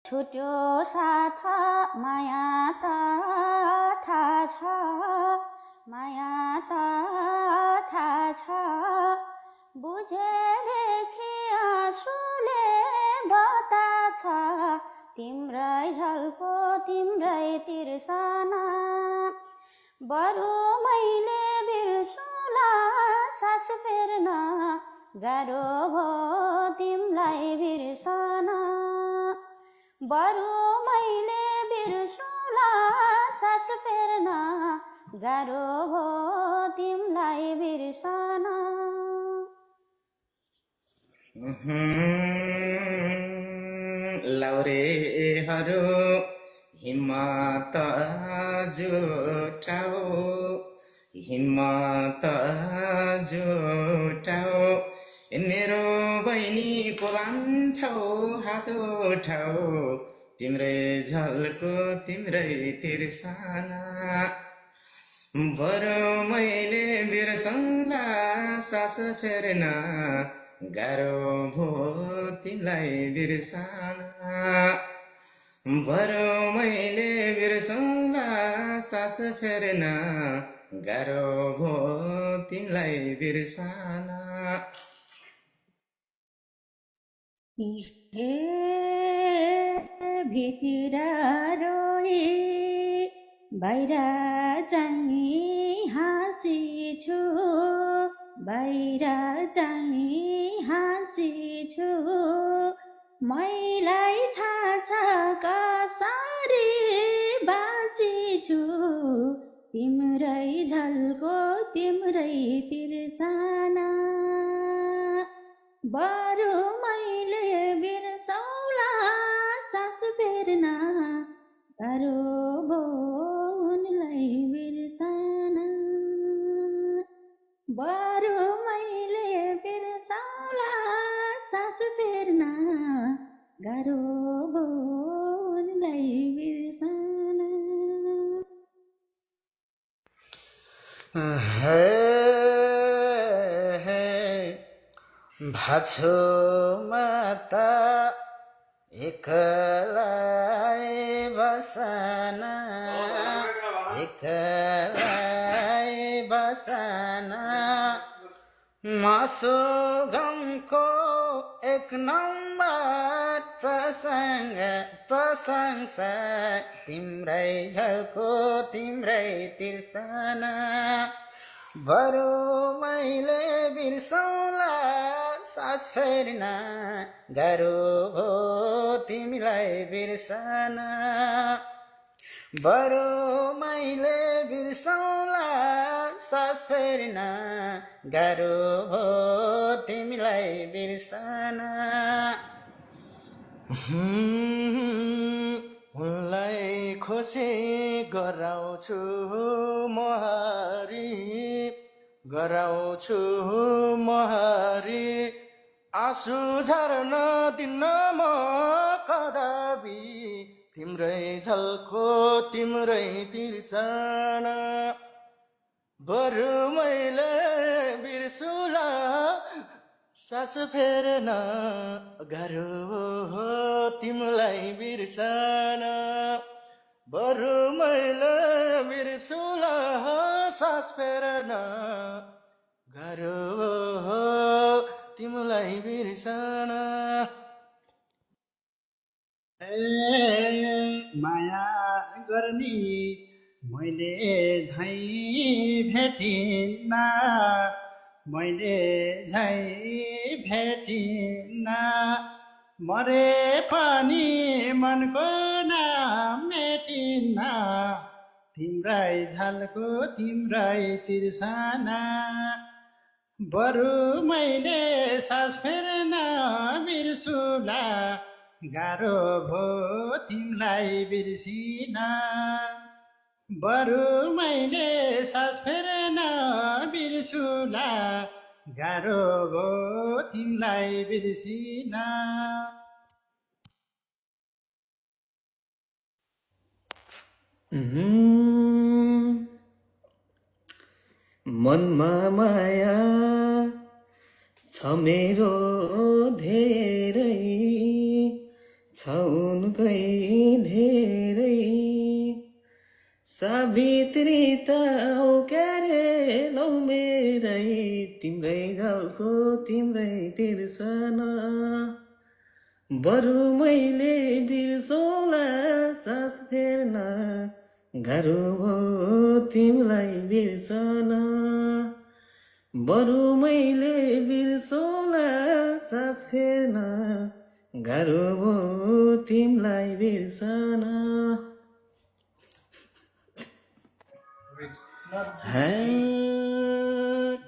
छुट्यो साथ माया त थाहा छ, माया त थाहा छ, बुझेदेखि आँसुले बताछ, तिम्रै झल्को तिम्रै तिर्सना, बरु मैले बिर्सुला सास फेर्न, गाह्रो भो तिमलाई बिर्सन, बरु मैले बिर्सुला सास फेर्न, गाह्रो भो तिमलाई बिर्सन। लौरेहरू हिम्मत जुटाऊ, हिम्मत जुटाऊ, मेरो बहिनीको लान्छौ हात उठाऊ, तिम्रै झल्को तिम्रै तिर्सना, बरु मैले बिर्सौँला सास फेर्न, गाह्रो भो तिमीलाई बिर्सना, बरु मैले बिर्सौँला सास फेर्न, गाह्रो भो तिमीलाई बिर्सना। हे भित्र रोए बाहिर चाहिँ हाँसेछु, बाहिर चाहिँ हाँसेछु, मैलाई थाहा छ कसरी बाँचेछु, तिम्रै झल्को तिम्रै तिर्सना, बरु मैले बिर्सौँला सास फेर्न, गाह्रो भो उनलाई बिर्सन, बरु मैले बिर्सौँला सास फेर्न, गाह्रो भो उनलाई बिर्सन। भाछु म त एक्लै बसन, एक्लै बसन, मासु गमको एक नम्बर प्रशंसा, तिम्रै झल्को तिम्रै तिर्सना, बरु मैले बिर्सौँला सास फेर्न, गाह्रो भो तिमीलाई बिर्सना, बरु मैले बिर्सौँला सास फेर्न, गाह्रो भो तिमीलाई बिर्सना। उनलाई खुसी गराउँछु महरी, गराउँछु महरी, आँसु झर्न दिन्न म कदापि, तिम्रै झल्को तिम्रै तिर्सना, बरु मैले बिर्सुला सास फेर्न, गाह्रो हो तिमीलाई बिर्सना, बरु मैले बिर्सुला सास फेर्न, गाह्रो हो तिमीलाई बिर्सना। माया गर्ने मैले झै भेटिन्न, मैले झै भेटिन्न, मरे पनि मनको नाम मेटिन्न, तिम्रै झल्को तिम्रै तिर्सना, बरु मैले सास फेर्न बिर्सुला, गाह्रो भो तिमलाई बिर्सिन, बरु मैले सास फेर्न बिर्सुला, गाह्रो भो तिमलाई बिर्सिन। मनमा माया छ मेरो धेरै, छौनकै धेरै सावित्री त औ क्यारे लौ मेरै तिम्रै झल्को तिम्रै तिर्सना बरु मैले बिर्सौला सास फेर्न गाह्रो भयो तिमीलाई बिर्सन बरु मैले बिर्सौला सास फेर्न गाह्रो भयो तिमीलाई बिर्सन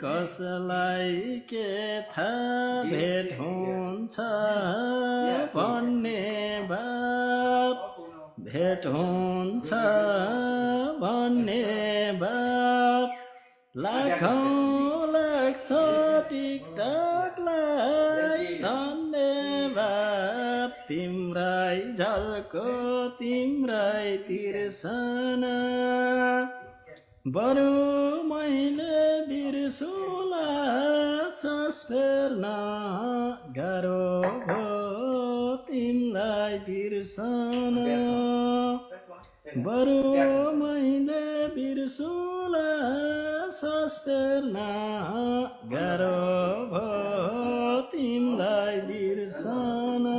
कसलाई के थाहा भेट हुन्छ भन्ने बात भेट हुन्छ भन्ने बात लाखौँ लाग्छ टिकटकलाई धन्यवाद तिम्रै झल्को तिम्रै तिर्सना बरु मैले बिर्सुला सास फेर्न गाह्रो भयो तिमीलाई बिर्सन बरु मैले बिर्सुला सास फेर्न गाह्रो भयो तिमीलाई बिर्सन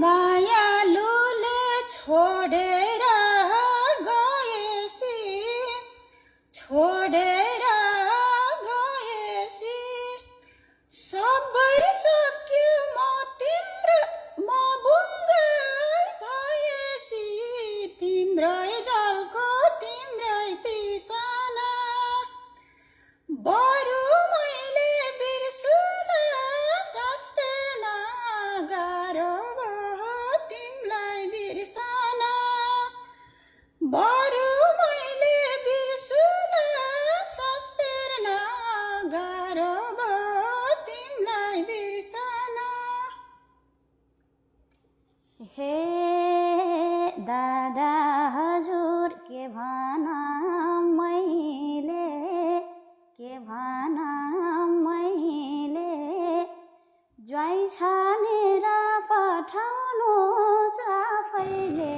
मायालुले छोडेर गएसी सबै सक्यो म बुङ्गै भएसी तिम्रै झल्को तिम्रै तिर्सना बरु मैले बिर्सुला सास फेर्न गाह्रो भयो तिमीलाई बिर्सना बरु मैले बिर्सुला सास फेर्न गाह्रो भयो तिमीलाई बिर्सना हे दादा हजुर के भन मैले ज्वाइँ छानेर पठाउनुहोस् आफैले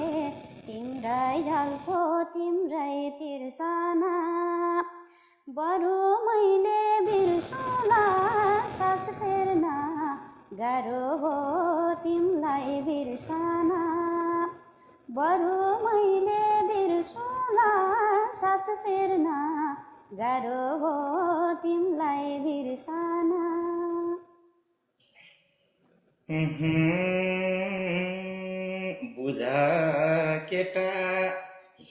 तिम्रै झल्को तिम्रै तिर्सना बरु मैले बिर्सुला सास फेर्न गाह्रो भयो तिमीलाई बिर्सना बरु मैले बिर्सुला सास फेर्न गाह्रो भयो तिमीलाई बिर्सना बुझा केटा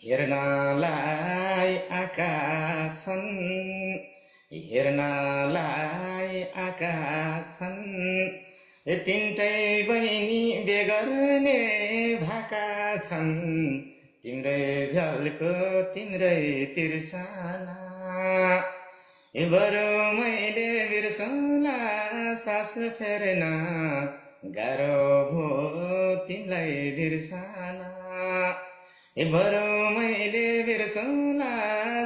हेर्नलाई आका छन् तिनटै बहिनी बेगर्ने भाका छन् तिम्रै झल्को तिम्रै तिर्सना बरु मैले बिर्सौला सास फेर्न गाह्रो भयो तिमीलाई बिर्सना बरु मैले बिर्सौला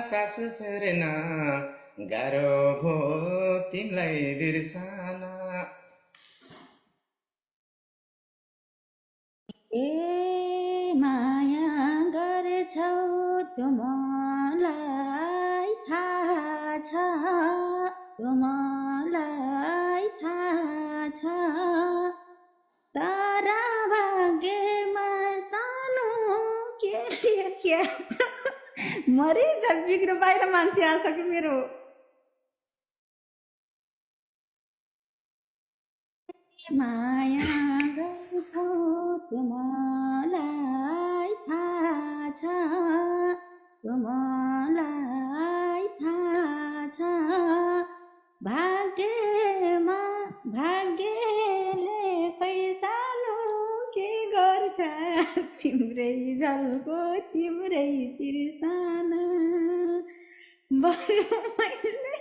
सास फेर्न गाह्रो भयो तिमीलाई बिर्सना ए माया गर्छौ त्यो मलाई थाहा छ तारा भाग्यमा सानो के मरिन्छ बिग्रो बाहिर मान्छे आछ कि मेरो माया गर्छौ त्यो मलाई थाहा छ भाग्यले पैसालो के गर्छ तिम्रै झल्को तिम्रै तिर्सना बरु मैले